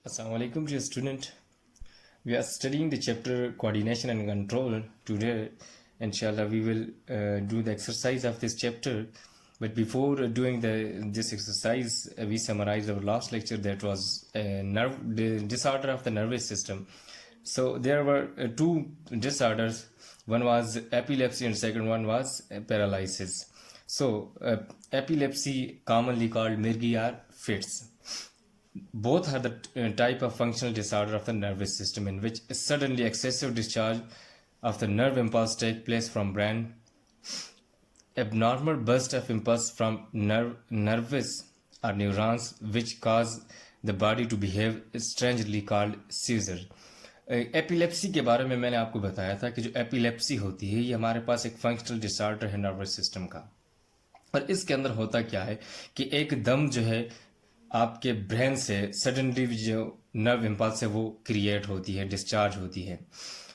Assalamu alaikum, dear student. We are studying the chapter coordination and control today. Inshallah, we will do the exercise of this chapter. But before doing this exercise, we summarized our last lecture that was the disorder of the nervous system. So there were two disorders. One was epilepsy and second one was paralysis. So epilepsy, commonly called Mirgi or fits. Both are the type of functional disorder of the nervous system in which suddenly excessive discharge of the nerve impulse take place from brain. Abnormal burst of impulse from nerves or neurons which cause the body to behave strangely called seizure. Epilepsy के बारे में मैंने आपको बताया था कि जो epilepsy होती है ये हमारे पास एक फंक्शनल डिसऑर्डर है नर्वस सिस्टम का। और इसके अंदर होता क्या है कि एकदम जो है आपके ब्रेन से सडनली जो नर्व इम्पल्स है वो क्रिएट होती है, डिस्चार्ज होती है,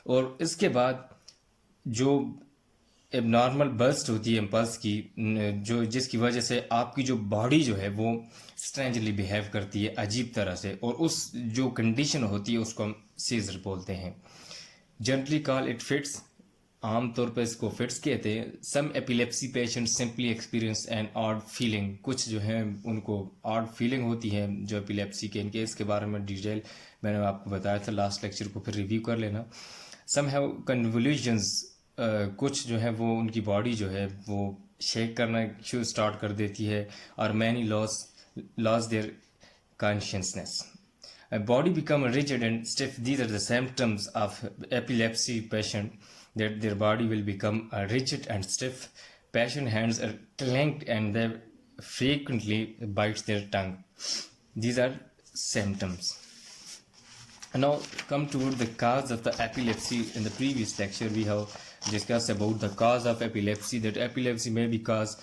और इसके बाद जो एबनॉर्मल बर्स्ट होती है इम्पल्स की, जो जिसकी वजह से आपकी जो बॉडी जो है वो स्ट्रेंजली बिहेव करती है अजीब तरह से, और उस जो कंडीशन होती है उसको हम सीजर बोलते हैं। जनरली कॉल इट फिट्स, आमतौर पर इसको फिट्स कहते हैं। Some epilepsy patient simply experience an odd feeling, कुछ जो है उनको ऑड फीलिंग होती है जो एपिलेप्सी के, इनके इसके बारे में डिटेल मैंने आपको बताया था लास्ट लेक्चर को, फिर रिव्यू कर लेना। सम हैव कन्वोल्यूशंस, कुछ जो है वो उनकी बॉडी जो है वो शेक करना शुरू स्टार्ट कर देती है, और many loss their consciousness, body become rigid and stiff. These are the symptoms of epilepsy patient, that their body will become rigid and stiff. Patient hands are clenched and they frequently bites their tongue. These are symptoms. And now come toward the cause of the epilepsy. In the previous lecture we have discussed about the cause of epilepsy, that epilepsy may be caused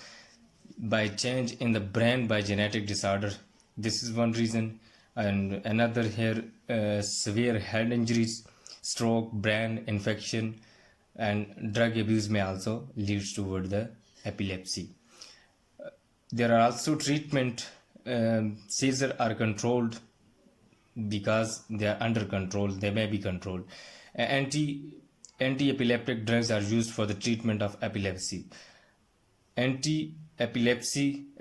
by change in the brain by genetic disorder. This is one reason. And another here, severe head injuries, stroke, brain infection, and drug abuse may also lead toward the epilepsy. There are also treatment. Seizures are controlled because they are under control. They may be controlled. Anti-epileptic drugs are used for the treatment of epilepsy.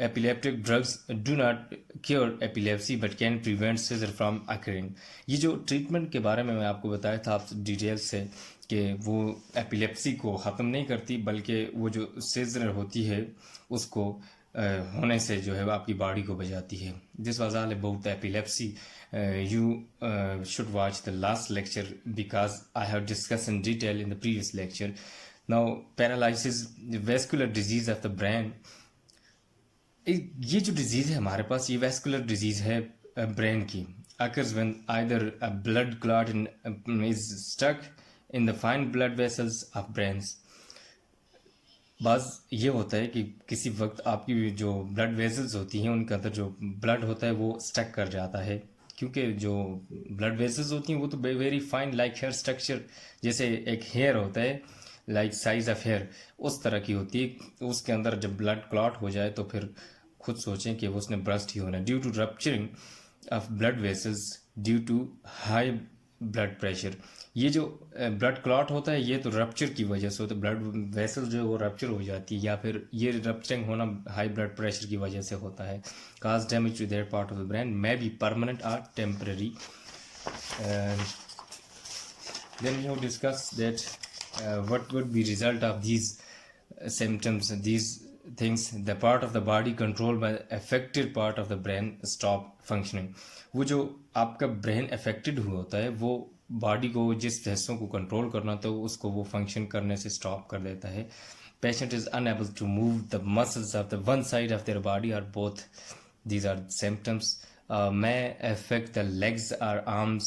Epileptic drugs do not cure epilepsy but can prevent seizure from occurring. ये जो treatment के बारे में मैं आपको बताया था आप डिटेल से कि वो एपिलेप्सी को ख़त्म नहीं करती, बल्कि वो जो सीजर होती है उसको होने से जो है आपकी बॉडी को बचाती है. This was all about the epilepsy. You should watch the last lecture because I have discussed in detail in the previous lecture. Now paralysis, vascular disease of the brain. ये जो डिजीज़ है हमारे पास, ये vascular disease है brain की. occurs when either a blood clot is stuck in the fine blood vessels of brains. बाज़ ये होता है कि किसी वक्त आपकी जो ब्लड वेसल्स होती हैं उनके अंदर जो ब्लड होता है वो स्टक कर जाता है, क्योंकि जो ब्लड वेसल्स होती हैं वो तो very fine, like hair structure, जैसे एक हेयर होता है लाइक साइज ऑफ हेयर, उस तरह की होती है. उसके अंदर जब ब्लड क्लॉट हो जाए तो फिर खुद सोचें कि वो उसने ब्रस्ट ही होना है. Due to rupturing of blood vessels due to high blood pressure. ये जो ब्लड क्लॉट होता है ये तो रप्चर की वजह से होता है, ब्लड वेसल जो है वो रप्चर हो जाती है, या फिर ये रप्चरिंग होना हाई ब्लड प्रेशर की वजह से होता है. Cause damage to that part of the brain may be permanent और temporary. Then we have discuss that what would be result of these symptoms, these things. The part of the body controlled by the affected part of the brain stop functioning. वो जो आपका brain affected हुआ होता है वो body को जिस हिस्सों को कंट्रोल करना होता है उसको वो फंक्शन करने से स्टॉप कर देता है. Patient is unable to move the muscles of the one side of their body और both. These are symptoms. may affect the legs or arms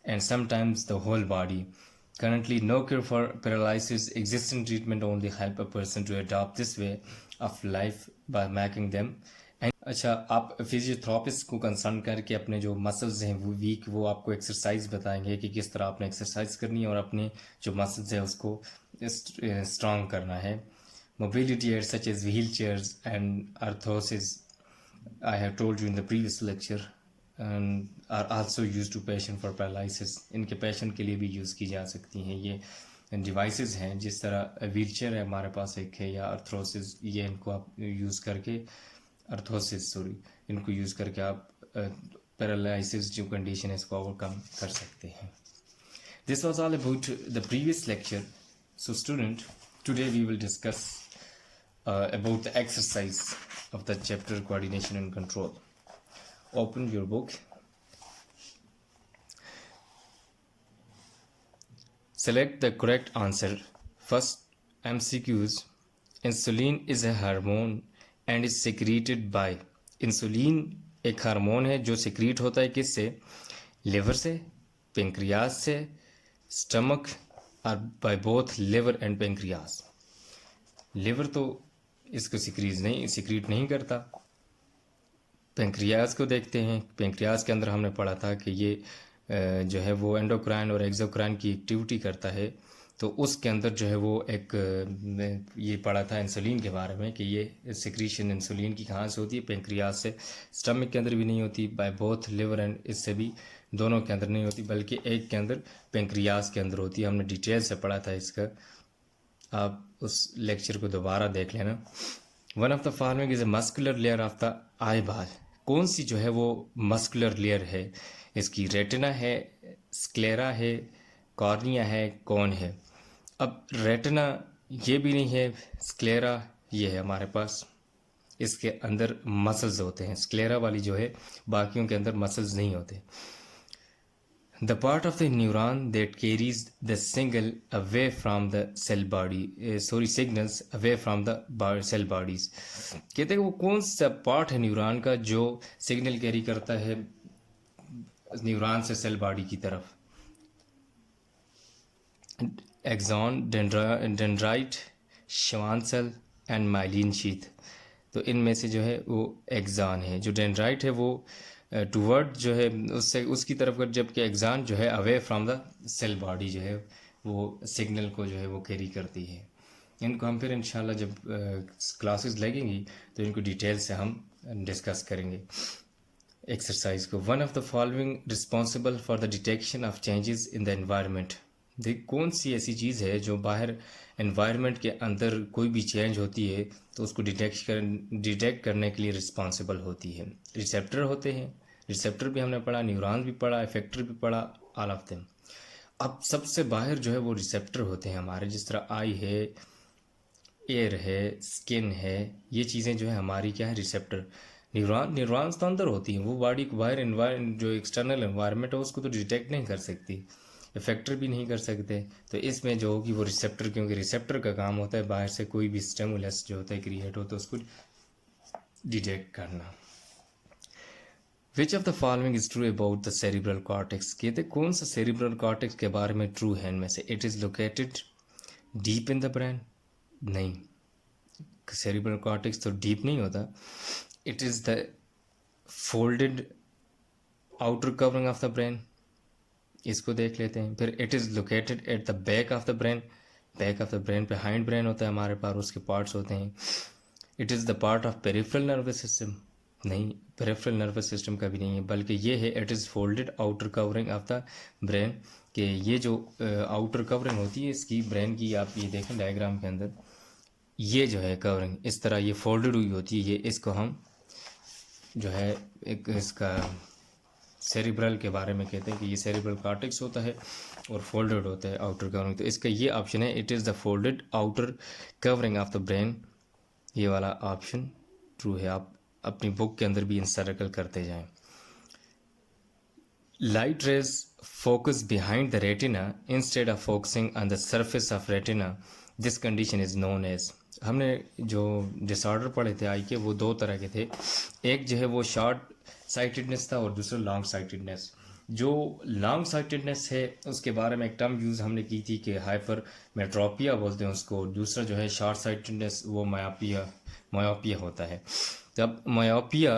and sometimes the whole body. Currently, no cure for paralysis. Existing treatment only help a person to adopt this way of life by making them. अच्छा, आप physiotherapist को consult करके अपने जो muscles हैं वो week, वो आपको एक्सरसाइज बताएंगे कि किस तरह आपने एक्सरसाइज करनी है और अपने जो मसल्स हैं उसको स्ट्रॉन्ग करना है. Mobility aid such as wheel chairs and orthosis. I have told you in the previous lecture are also use to patient for paralysis, इनके पेशेंट के लिए भी यूज़ की जा सकती हैं। ये डिवाइसेस हैं, जिस तरह व्हील चेयर है हमारे पास एक है, या अर्थरोसिस, ये इनको आप यूज़ करके इनको यूज़ करके आप पैरालिसिस जो कंडीशन है इसको ओवरकम कर सकते हैं। This was all about the previous lecture. So student, today we will discuss about the exercise of the chapter coordination and control. Open your book. Select the correct answer. First MCQs. Insulin is a hormone and is secreted by. Insulin एक hormone है जो secrete होता है किससे? Liver से, pancreas से, stomach, और by both liver and pancreas. Liver तो इसको सिक्रीट नहीं करता। पेंक्रियाज को देखते हैं, पेंक्रियाज के अंदर हमने पढ़ा था कि ये जो है वो एंडोक्राइन और एक्सोक्राइन की एक्टिविटी करता है, तो उसके अंदर जो है वो एक ये पढ़ा था इंसुलिन के बारे में कि ये सिक्रीशन इंसुलिन की कहाँ से होती है? पेंक्रियाज से। स्टमक के अंदर भी नहीं होती, बाय बोथ लिवर एंड, इससे भी दोनों के अंदर नहीं होती, बल्कि एक के अंदर पेंक्रियाज के अंदर होती है। हमने डिटेल से पढ़ा था इसका, आप उस लेक्चर को दोबारा देख लेना। One of the following is a muscular layer of the eye ball. कौन सी जो है वो मस्कुलर लेयर है इसकी? रेटिना है, स्क्लेरा है, कॉर्निया है, कौन है? अब रेटिना ये भी नहीं है, स्क्लेरा ये है हमारे पास, इसके अंदर मसल्स होते हैं। स्क्लेरा वाली जो है, बाकियों के अंदर मसल्स नहीं होते। The part of the neuron that carries the signal away from the cell body, signals away from the cell bodies. कहते हैं वो कौन सा पार्ट है न्यूरॉन का जो सिग्नल कैरी करता है न्यूरॉन से सेल बॉडी की तरफ? Axon, dendrite, Schwann cell and myelin sheath. तो इनमें से जो है वो एक्सॉन है। जो डेंड्राइट है वो टूवर्ड जो है उससे उसकी तरफ कर, जबकि एक्सॉन जो है away from the cell body जो है वो सिग्नल को जो है वो कैरी करती है। इनको हम फिर इंशाल्लाह जब क्लासेस लगेंगी तो इनको डिटेल से हम डिस्कस करेंगे एक्सरसाइज को। One of the following responsible for the detection of changes in the environment. देख कौन सी ऐसी चीज़ है जो बाहर एनवायरनमेंट के अंदर कोई भी चेंज होती है तो उसको डिटेक्ट करने के लिए रिस्पॉन्सिबल होती है? रिसेप्टर होते हैं। रिसेप्टर भी हमने पढ़ा, न्यूरॉन भी पढ़ा, इफेक्टर भी पढ़ा, ऑल ऑफ देम। अब सबसे बाहर जो है वो रिसेप्टर होते हैं हमारे, जिस तरह आई है, एयर है, स्किन है, ये चीज़ें जो है हमारी क्या है? रिसेप्टर। न्यूरॉन्स तो अंदर होती हैं, वो बॉडी को बाहर जो एक्सटर्नल एनवायरनमेंट है उसको तो डिटेक्ट नहीं कर सकती, इफेक्टर भी नहीं कर सकते। तो इसमें जो होगी वो रिसेप्टर, क्योंकि रिसेप्टर का काम होता है बाहर से कोई भी स्टिमुलस जो होता है क्रिएट होता है उसको डिटेक्ट करना। Which of the following is true about the cerebral cortex. कहते कौन सा सेरिब्रल कॉर्टेक्स के बारे में ट्रू है इनमें से? It is located deep in the brain. नहीं, सेरिब्रल कॉर्टेक्स तो डीप नहीं होता। It is the folded outer covering of the brain, इसको देख लेते हैं। फिर it is located at the back of the brain. Back of the brain पे हाइंड ब्रेन होता है हमारे पास, उसके पार्ट्स होते हैं। It is the part of peripheral nervous system. नहीं, पेरिफेरल नर्वस सिस्टम का भी नहीं है, बल्कि ये है it is folded outer covering of the brain. कि ये जो आउटर कवरिंग होती है इसकी ब्रेन की, आप ये देखें डायग्राम के अंदर, ये जो है कवरिंग इस तरह ये फोल्डेड हुई होती है। ये इसको हम जो है एक इसका सेरिब्रल के बारे में कहते हैं कि ये सेरिब्रल कॉर्टेक्स होता है और फोल्डेड होता है आउटर कवरिंग। तो इसका ये ऑप्शन है, it is the folded outer covering of the brain. ये वाला ऑप्शन ट्रू है। आप अपनी बुक के अंदर भी इन सर्कल करते जाएं। Light rays focus behind the retina instead of focusing on the surface of retina. This condition is known as. हमने जो डिसऑर्डर पढ़े थे आई के, वो दो तरह के थे। एक जो है वो शॉर्ट साइटेडनेस था और दूसरा लॉन्ग साइटेडनेस। जो लॉन्ग साइटेडनेस है उसके बारे में एक टर्म यूज़ हमने की थी कि हाइपर मेट्रोपिया बोलते हैं उसको। दूसरा जो है शॉर्ट साइटेडनेस, वो मायोपिया होता है। तब मायोपिया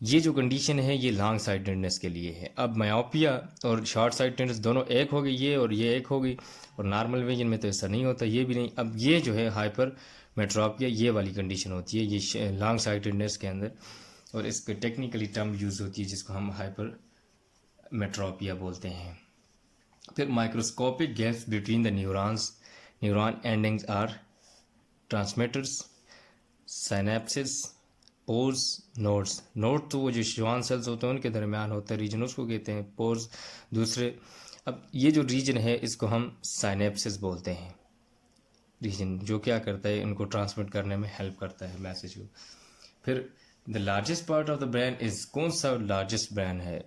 ये जो कंडीशन है ये लॉन्ग साइटेडनेस के लिए है। अब मायोपिया और शॉर्ट साइटेडनेस दोनों एक हो गई, ये और ये एक हो गई, और नॉर्मल विजन में तो ऐसा नहीं होता, ये भी नहीं। अब ये जो है हाइपर मेट्रोपिया, ये वाली कंडीशन होती है ये लॉन्ग साइटेडनेस के अंदर। और इस पर टेक्निकली टर्म यूज़ होती है जिसको हम हाइपर मेट्रोपिया बोलते हैं। फिर microscopic gaps between the neuron endings are transmitters, synapses, pores, nodes. Node तो वो जो श्वान सेल्स होते हैं उनके दरमियान होता है रीजन, उसको कहते हैं पोर्स दूसरे। अब ये जो रीजन है इसको हम साइनेप्सिस बोलते हैं, रीजन जो क्या करता है इनको ट्रांसमिट करने में हेल्प करता है मैसेज को। फिर the largest part of the brain is, कौन सा लार्जेस्ट ब्रेन है?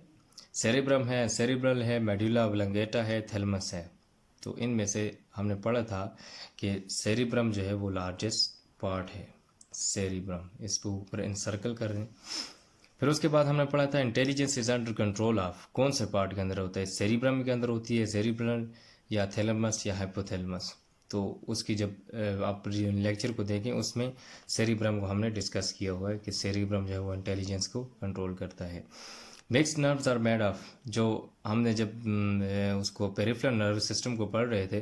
सेरेब्रम है, सेरिब्रल है, मेडुला ऑब्लंगेटा है, थैलेमस है। तो इनमें से हमने पढ़ा था कि सेरिब्रम जो है वो लार्जेस्ट पार्ट है, सेरिब्रम, इसको ऊपर इंसर्कल कर दें। फिर उसके बाद हमने पढ़ा था intelligence is under control of, कौन से पार्ट के अंदर होता है? सेरिब्रम के अंदर होती है, सेरिब्रल या थैलेमस या हाइपोथैलेमस। तो उसकी जब आप लेक्चर को देखें उसमें सेरिब्रम को हमने डिस्कस किया हुआ है कि सेरिब्रम जो है वो इंटेलिजेंस को कंट्रोल करता है। Mixed nerves are made of, जो हमने जब उसको पेरिफेरल नर्व सिस्टम को पढ़ रहे थे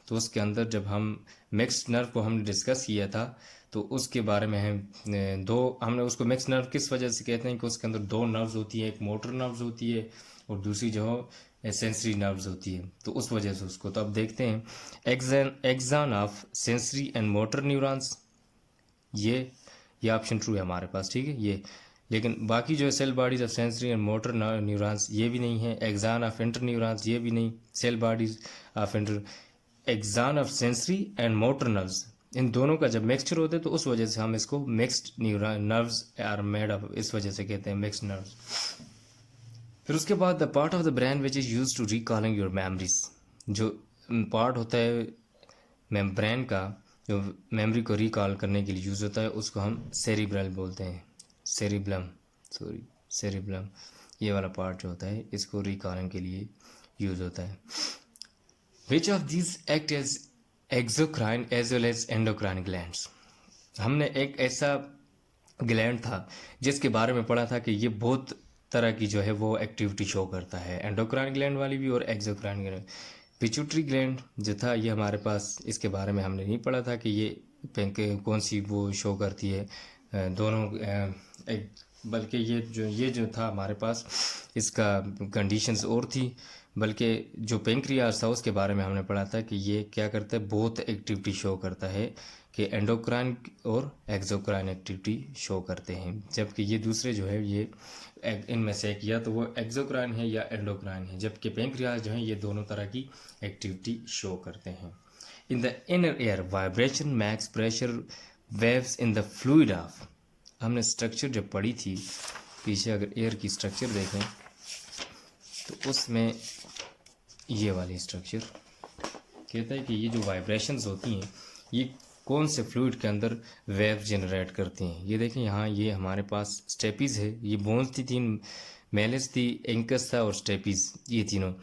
तो उसके अंदर जब हम मिक्स्ड नर्व को हमने डिस्कस किया था तो उसके बारे में हमने उसको मिक्स्ड नर्व किस वजह से कहते हैं कि उसके अंदर दो नर्व्स होती है, एक मोटर नर्व्स होती है और दूसरी जो सेंसरी नर्व्स होती है, तो उस वजह से उसको। तो अब देखते हैं axon of sensory and motor neurons, ये ऑप्शन ट्रू है हमारे पास, ठीक है ये। लेकिन बाकी जो है cell bodies of sensory and motor neurons ये भी नहीं है, एक्सान ऑफ इंटर न्यूरॉन्स ये भी नहीं, cell bodies of inter, axon of sensory and motor nerves, इन दोनों का जब मिक्सचर होता है तो उस वजह से हम इसको mixed nerves are made of, इस वजह से कहते हैं मिक्स्ड नर्व्स। फिर उसके बाद the part of the brain which is use to recalling your memories, जो पार्ट होता है ब्रेन का जो मेमोरी को रिकॉल करने के लिए यूज़ होता है उसको हम सेरिब्रल बोलते हैं, सेरिब्लम, ये वाला पार्ट जो होता है इसको रिकॉलिंग के लिए यूज़ होता है। Which of these act as exocrine as well as endocrine glands, हमने एक ऐसा ग्लैंड था जिसके बारे में पढ़ा था कि ये बहुत तरह की जो है वो एक्टिविटी शो करता है, एंडोक्राइन ग्लैंड वाली भी और एक्सोक्राइन ग्लैंड। पिट्यूटरी ग्लैंड जो था ये हमारे पास, इसके बारे में हमने नहीं पढ़ा था कि ये कौन सी वो शो करती है, दोनों बल्कि ये जो था हमारे पास इसका कंडीशंस और थी, बल्कि जो पेंक्रियास था उसके बारे में हमने पढ़ा था कि ये क्या करता है, बहुत एक्टिविटी शो करता है कि एंडोक्राइन और एक्सोक्राइन एक्टिविटी शो करते हैं, जबकि ये दूसरे जो है ये इनमें से एक या तो वो एक्सोक्राइन है या एंडोक्राइन है, जबकि पेंक्रियास जो है ये दोनों तरह की एक्टिविटी शो करते हैं। In the inner air vibration max pressure waves in the fluid of, हमने स्ट्रक्चर जब पढ़ी थी पीछे, अगर एयर की स्ट्रक्चर देखें तो उसमें ये वाली स्ट्रक्चर कहता है कि ये जो वाइब्रेशंस होती हैं ये कौन से फ्लूइड के अंदर वेव जनरेट करती हैं। ये देखें यहाँ ये हमारे पास स्टेपीज़ है, ये बोन्स थी तीन, मेलिस थी, एंकस था और स्टेपीज़, ये तीनों।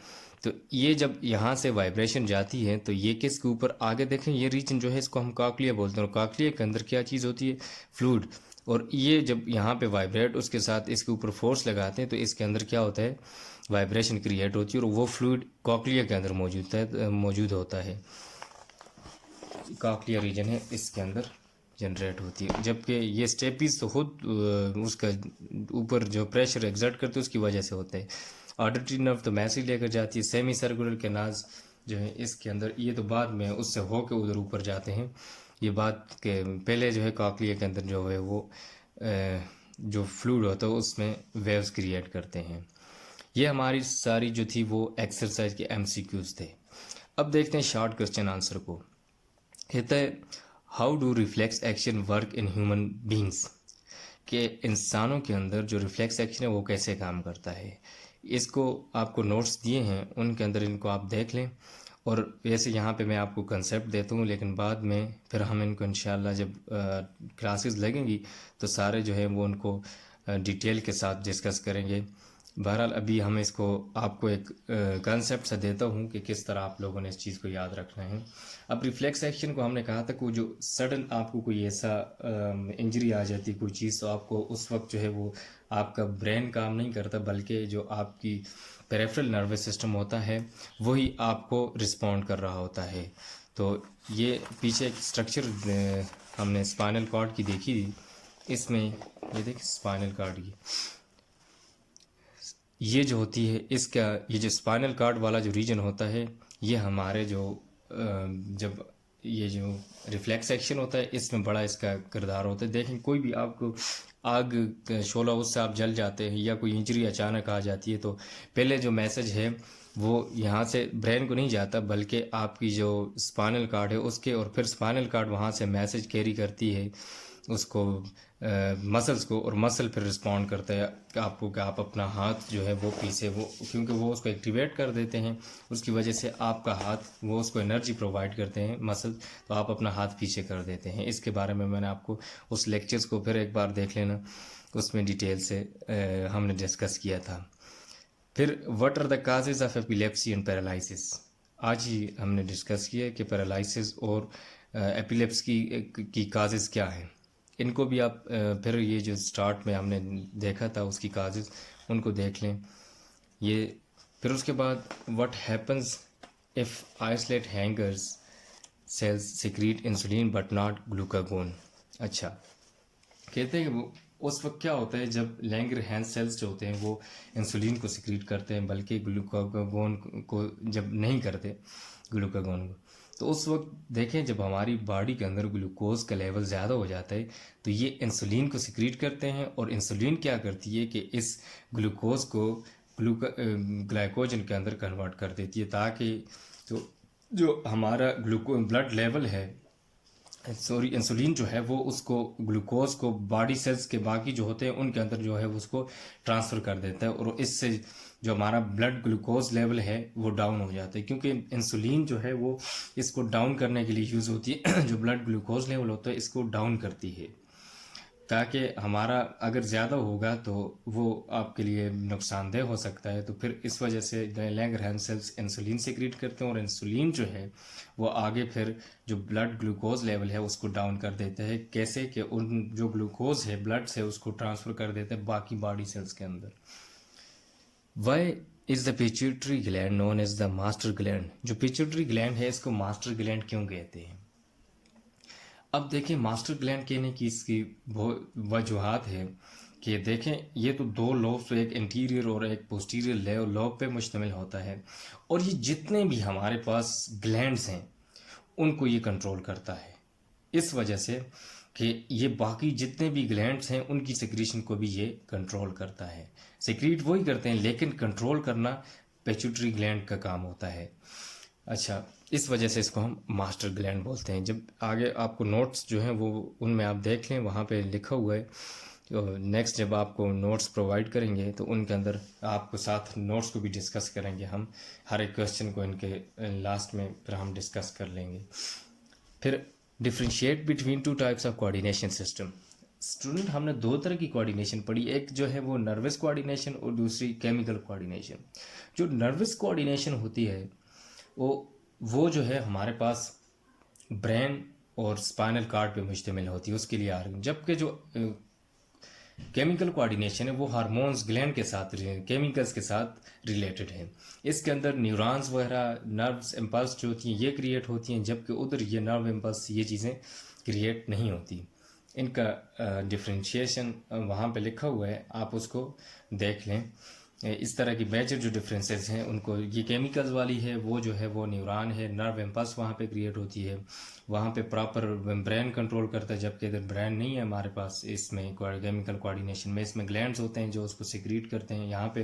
तो ये जब यहाँ से वाइब्रेशन जाती है तो ये किसके ऊपर, आगे देखें ये रीजन जो है इसको हम कॉक्लिया बोलते हैं, और कॉक्लिया के अंदर क्या चीज़ होती है, फ्लूइड, और ये जब यहाँ पे वाइब्रेट उसके साथ इसके ऊपर फोर्स लगाते हैं तो इसके अंदर क्या होता है, वाइब्रेशन क्रिएट होती है और वो फ्लूइड कॉक्लिया के अंदर मौजूद होता है, कॉक्लिया रीजन है इसके अंदर जनरेट होती है। जबकि ये स्टेपीज तो खुद उसका ऊपर जो प्रेशर एग्जर्ट करते हैं उसकी वजह से होता है। ऑडिटरी नर्व तो मैसेज लेकर जाती है, सेमी सर्कुलर कैनाल्स जो है इसके अंदर, ये तो बाद में उससे होकर उधर ऊपर जाते हैं, ये बात के पहले जो है कॉक्लिया के अंदर जो है वो जो फ्लूइड होता है उसमें वेव्स क्रिएट करते हैं। ये हमारी सारी जो थी वो एक्सरसाइज के MCQs थे। अब देखते हैं शॉर्ट क्वेश्चन आंसर को। कहता है how do reflex action work in human beings, कि इंसानों के अंदर जो रिफ्लेक्स एक्शन है वो कैसे काम करता है। इसको आपको नोट्स दिए हैं उनके अंदर इनको आप देख लें, और वैसे यहाँ पे मैं आपको कंसेप्ट देता हूँ लेकिन बाद में फिर हम इनको इंशाल्लाह जब क्लासेस लगेंगी तो सारे जो है वो उनको डिटेल के साथ डिस्कस करेंगे। बहरहाल अभी हम इसको आपको एक कंसेप्ट सा देता हूँ कि किस तरह आप लोगों ने इस चीज़ को याद रखना है। अब रिफ्लेक्स एक्शन को हमने कहा था कि जो सडन आपको कोई ऐसा इंजरी आ जाती है कोई चीज़, तो आपको उस वक्त जो है वो आपका ब्रेन काम नहीं करता बल्कि जो आपकी पेरिफेरल नर्वस सिस्टम होता है वही आपको रिस्पॉन्ड कर रहा होता है। तो ये पीछे एक स्ट्रक्चर हमने स्पाइनल कॉर्ड की देखी थी, इसमें ये देखिए स्पाइनल कार्ड, ये जो होती है इसका, ये जो स्पाइनल कार्ड वाला जो रीजन होता है, ये हमारे जो जब ये जो रिफ्लेक्स एक्शन होता है इसमें बड़ा इसका किरदार होता है। देखें कोई भी आपको आग शोला उससे आप जल जाते हैं या कोई इंजरी अचानक आ जाती है, तो पहले जो मैसेज है वो यहाँ से ब्रेन को नहीं जाता, बल्कि आपकी जो स्पाइनल कार्ड है उसके, और फिर स्पाइनल कार्ड वहाँ से मैसेज कैरी करती है उसको मसल्स को, और मसल फिर रिस्पॉन्ड करता है कि आपको कि आप अपना हाथ जो है वो पीछे, वो क्योंकि वो उसको एक्टिवेट कर देते हैं, उसकी वजह से आपका हाथ, वो उसको एनर्जी प्रोवाइड करते हैं मसल, तो आप अपना हाथ पीछे कर देते हैं। इसके बारे में मैंने आपको उस लेक्चर्स को फिर एक बार देख लेना, उसमें डिटेल से हमने डिस्कस किया था। फिर what are the causes of epilepsy and paralysis, आज ही हमने डिस्कस किया कि पैरालिसिस और एपिलेप्स की काजेज क्या हैं। इनको भी आप फिर ये जो स्टार्ट में हमने देखा था उसकी काजेज, उनको देख लें। ये फिर उसके बाद what happens if islets Langerhans cells secrete insulin but not glucagon. अच्छा, कहते हैं कि वो उस वक्त क्या होता है जब लैंगरहैंस सेल्स जो होते हैं वो इंसुलिन को सिक्रीट करते हैं, बल्कि ग्लूकागोन को जब नहीं करते, ग्लूकागोन को, तो उस वक्त देखें जब हमारी बॉडी के अंदर ग्लूकोज का लेवल ज़्यादा हो जाता है तो ये इंसुलिन को सिक्रीट करते हैं, और इंसुलिन क्या करती है कि इस ग्लूकोज को ग्लाइकोजन के अंदर कन्वर्ट कर देती है, ताकि तो जो हमारा ब्लड लेवल है, सॉरी इंसुलिन जो है वो उसको ग्लूकोज को बॉडी सेल्स के बाकी जो होते हैं उनके अंदर जो है उसको ट्रांसफ़र कर देता है, और इससे जो हमारा ब्लड ग्लूकोज लेवल है वो डाउन हो जाता है, क्योंकि इंसुलिन जो है वो इसको डाउन करने के लिए यूज़ होती है। जो ब्लड ग्लूकोज लेवल होता है इसको डाउन करती है, ताकि हमारा अगर ज़्यादा होगा तो वो आपके लिए नुकसानदेह हो सकता है। तो फिर इस वजह से लैंगरहैंस सेल्स इंसुलिन सिक्रीट करते हैं, और इंसुलिन जो है वो आगे फिर जो ब्लड ग्लूकोज लेवल है उसको डाउन कर देता है। कैसे कि उन जो ग्लूकोज है ब्लड से उसको ट्रांसफ़र कर देता है बाकी बॉडी सेल्स के अंदर। Why is the pituitary gland known as the master gland. जो पिट्यूटरी ग्लैंड है इसको मास्टर ग्लैंड क्यों कहते हैं? अब देखें मास्टर ग्लैंड कहने की इसकी वजूहत है कि देखें ये तो दो लोब, तो एक इंटीरियर और एक पोस्टीरियर लोब पे मुश्तमिल होता है, और ये जितने भी हमारे पास ग्लैंड्स हैं उनको ये कंट्रोल करता है, इस वजह से कि ये बाकी जितने भी ग्लैंड्स हैं उनकी सिक्रीशन को भी ये कंट्रोल करता है। सिक्रीट वही करते हैं लेकिन कंट्रोल करना पिट्यूटरी ग्लैंड का काम होता है। अच्छा, इस वजह से इसको हम मास्टर ग्लैंड बोलते हैं। जब आगे आपको नोट्स जो हैं वो उनमें आप देख लें, वहाँ पे लिखा हुआ है, तो नेक्स्ट जब आपको नोट्स प्रोवाइड करेंगे तो उनके अंदर आपको साथ नोट्स को भी डिस्कस करेंगे हम, हर एक क्वेश्चन को इनके लास्ट में फिर हम डिस्कस कर लेंगे। फिर differentiate between two types of coordination system. Student, हमने दो तरह की कोऑर्डिनेशन पढ़ी, एक जो है वो नर्वस कोऑर्डिनेशन और दूसरी केमिकल कोऑर्डिनेशन। जो नर्वस कोऑर्डिनेशन होती है वो जो है हमारे पास ब्रेन और स्पाइनल कार्ड पे मुश्तमिल होती है, उसके लिए आ रही है। जबकि जो केमिकल कोऑर्डिनेशन है वो हार्मोन्स ग्लैंड के साथ, केमिकल्स के साथ रिलेटेड है। इसके अंदर न्यूरॉन्स वगैरह, नर्व्स इम्पल्स जो होती हैं ये क्रिएट होती हैं, जबकि उधर ये नर्व इम्पल्स ये चीज़ें क्रिएट नहीं होती। इनका डिफ्रेंशिएशन वहाँ पे लिखा हुआ है, आप उसको देख लें। इस तरह की मेजर जो डिफरेंसेस हैं उनको, ये केमिकल्स वाली है वो जो है वो न्यूरॉन है, नर्व इम्पल्स वहाँ पे क्रिएट होती है, वहाँ पे प्रॉपर ब्रेन कंट्रोल करता है, जबकि इधर ब्रेन नहीं है हमारे पास। इसमें केमिकल कोऑर्डिनेशन में इसमें ग्लैंड्स होते हैं जो उसको सिक्रीट करते हैं, यहाँ पे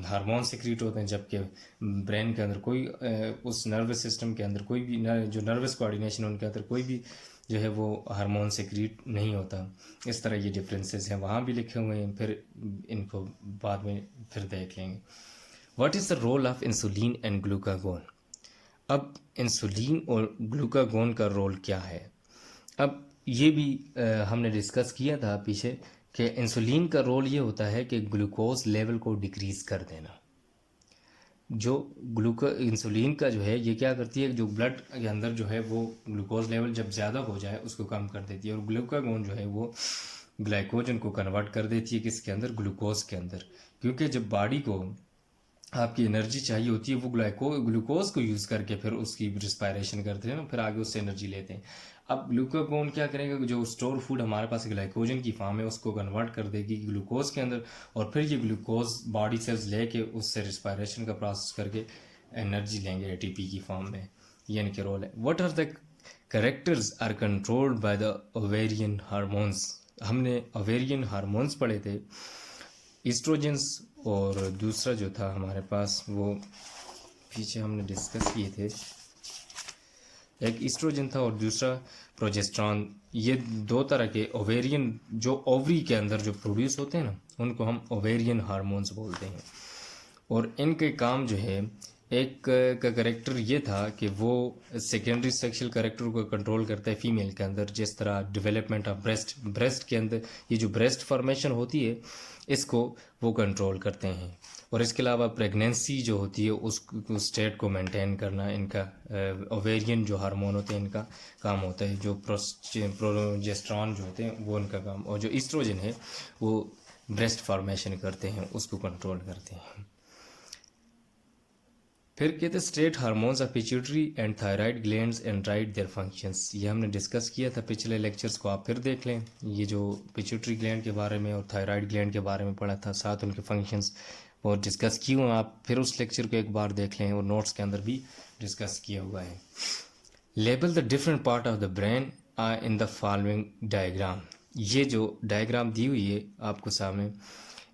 हार्मोन सिक्रीट होते हैं, जबकि ब्रेन के अंदर कोई उस नर्वस सिस्टम के अंदर कोई भी जो नर्वस कोऑर्डिनेशन उनके अंदर कोई भी जो है वो हार्मोन सिक्रीट नहीं होता। इस तरह ये डिफरेंसेस हैं, वहाँ भी लिखे हुए हैं, फिर इनको बाद में फिर देख लेंगे। What is the role of insulin and glucagon. अब इंसुलिन और ग्लूकागोन का रोल क्या है? अब ये भी हमने डिस्कस किया था पीछे कि इंसुलिन का रोल ये होता है कि ग्लूकोज लेवल को डिक्रीज़ कर देना। जो इंसुलिन का जो है ये क्या करती है, जो ब्लड के अंदर जो है वो ग्लूकोज लेवल जब ज़्यादा हो जाए उसको कम कर देती है, और ग्लूकागोन जो है वो ग्लाइकोजन को कन्वर्ट कर देती है किसके अंदर, ग्लूकोज के अंदर। क्योंकि जब बॉडी को आपकी एनर्जी चाहिए होती है वो ग्लूकोज को यूज़ करके फिर उसकी रिस्पायरेशन करते हैं ना, फिर आगे उससे एनर्जी लेते हैं। अब ग्लूकागोन क्या करेगा, जो स्टोर फूड हमारे पास ग्लाइकोजन की फॉर्म है उसको कन्वर्ट कर देगी ग्लूकोज के अंदर, और फिर ये ग्लूकोज बॉडी सेल्स लेके उससे रिस्पायरेशन का प्रोसेस करके एनर्जी लेंगे एटीपी की फॉर्म में। ये इनके रोल है। What are the characters are controlled by the ovarian hormones. हमने ओवेरियन हार्मोन्स पढ़े थे, ईस्ट्रोजन्स, और दूसरा जो था हमारे पास वो पीछे हमने डिस्कस किए थे, एक ईस्ट्रोजन था और दूसरा प्रोजेस्ट्रॉन। ये दो तरह के ओवेरियन जो ओवरी के अंदर जो प्रोड्यूस होते हैं ना, उनको हम ओवेरियन हार्मोन्स बोलते हैं। और इनके काम जो है, एक का करेक्टर ये था कि वो सेकेंडरी सेक्सुअल करेक्टर को कंट्रोल करता है फीमेल के अंदर, जिस तरह डेवलपमेंट ऑफ ब्रेस्ट के अंदर ये जो ब्रेस्ट फॉर्मेशन होती है इसको वो कंट्रोल करते हैं। और इसके अलावा प्रेगनेंसी जो होती है उस स्टेट को मेंटेन करना इनका ओवेरियन जो हार्मोन होते हैं इनका काम होता है। जो प्रोजेस्टेरॉन जो होते हैं वो इनका काम, और जो ईस्ट्रोजन है वो ब्रेस्ट फॉर्मेशन करते हैं, उसको कंट्रोल करते हैं। फिर कहते हैं state hormones of pituitary and thyroid glands and right their functions. ये हमने डिस्कस किया था पिछले लेक्चर्स को, आप फिर देख लें। ये जो पिट्यूटरी ग्लैंड के बारे में और थायराइड ग्लैंड के बारे में पढ़ा था, साथ उनके फंक्शंस और डिस्कस किए हुए, आप फिर उस लेक्चर को एक बार देख लें, और नोट्स के अंदर भी डिस्कस किया हुआ है। Label the different part of the brain in the following diagram. ये जो डायग्राम दी हुई है आपको सामने,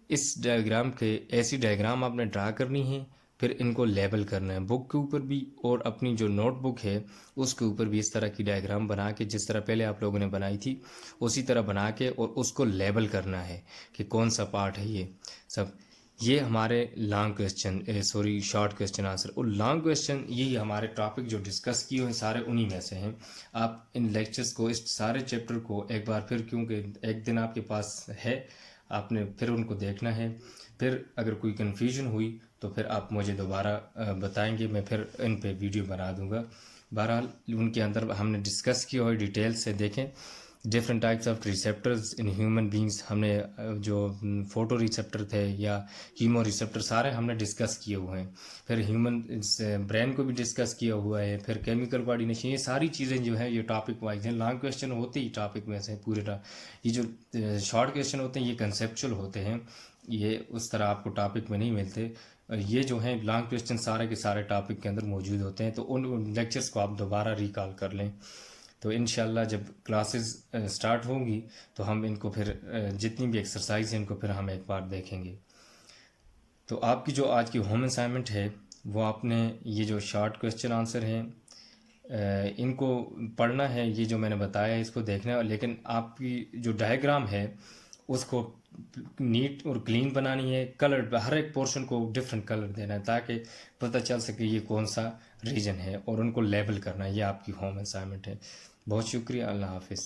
इस डायग्राम के ऐसी डायग्राम आपने ड्रा करनी है, फिर इनको लेबल करना है बुक के ऊपर भी, और अपनी जो नोटबुक है उसके ऊपर भी इस तरह की डायग्राम बना के, जिस तरह पहले आप लोगों ने बनाई थी उसी तरह बना के, और उसको लेबल करना है कि कौन सा पार्ट है ये सब। ये हमारे long question short question answer, और लॉन्ग क्वेश्चन यही हमारे टॉपिक जो डिस्कस किए हुए सारे उन्हीं में से हैं। आप इन लेक्चर्स को, इस सारे चैप्टर को एक बार फिर, क्योंकि एक दिन आपके पास है, आपने फिर उनको देखना है। फिर अगर कोई कन्फ्यूजन हुई तो फिर आप मुझे दोबारा बताएंगे, मैं फिर इन पे वीडियो बना दूंगा। बहरहाल उनके अंदर हमने डिस्कस किया हुआ डिटेल से देखें। Different types of receptors in human beings, हमने जो फोटो रिसेप्टर थे या कीमो रिसेप्टर सारे हमने डिस्कस किए हुए हैं। फिर ह्यूमन ब्रेन को भी डिस्कस किया हुआ है। फिर केमिकल कोऑर्डिनेशन, ये सारी चीज़ें जो है ये टॉपिक वाइज हैं। लॉन्ग क्वेश्चन होते ही टॉपिक में से पूरे ये जो शॉर्ट क्वेश्चन होते हैं ये कंसेप्चुअल होते हैं, ये उस तरह आपको टॉपिक में नहीं मिलते। ये जो हैं लॉन्ग क्वेश्चन सारे के सारे टॉपिक के अंदर मौजूद होते हैं, तो उन लेक्चर्स को आप दोबारा रिकॉल कर लें। तो इंशाल्लाह जब क्लासेस स्टार्ट होंगी तो हम इनको फिर जितनी भी एक्सरसाइज हैं इनको फिर हम एक बार देखेंगे। तो आपकी जो आज की होम असाइनमेंट है वो आपने ये जो शॉर्ट क्वेश्चन आंसर हैं इनको पढ़ना है, ये जो मैंने बताया है इसको देखना है, लेकिन आपकी जो डायग्राम है उसको नीट और क्लीन बनानी है। कलर, हर एक पोर्शन को डिफरेंट कलर देना है ताकि पता चल सके ये कौन सा रीजन है, और उनको लेबल करना है। ये आपकी होम असाइनमेंट है। बहुत शुक्रिया, अल्लाह हाफिज़।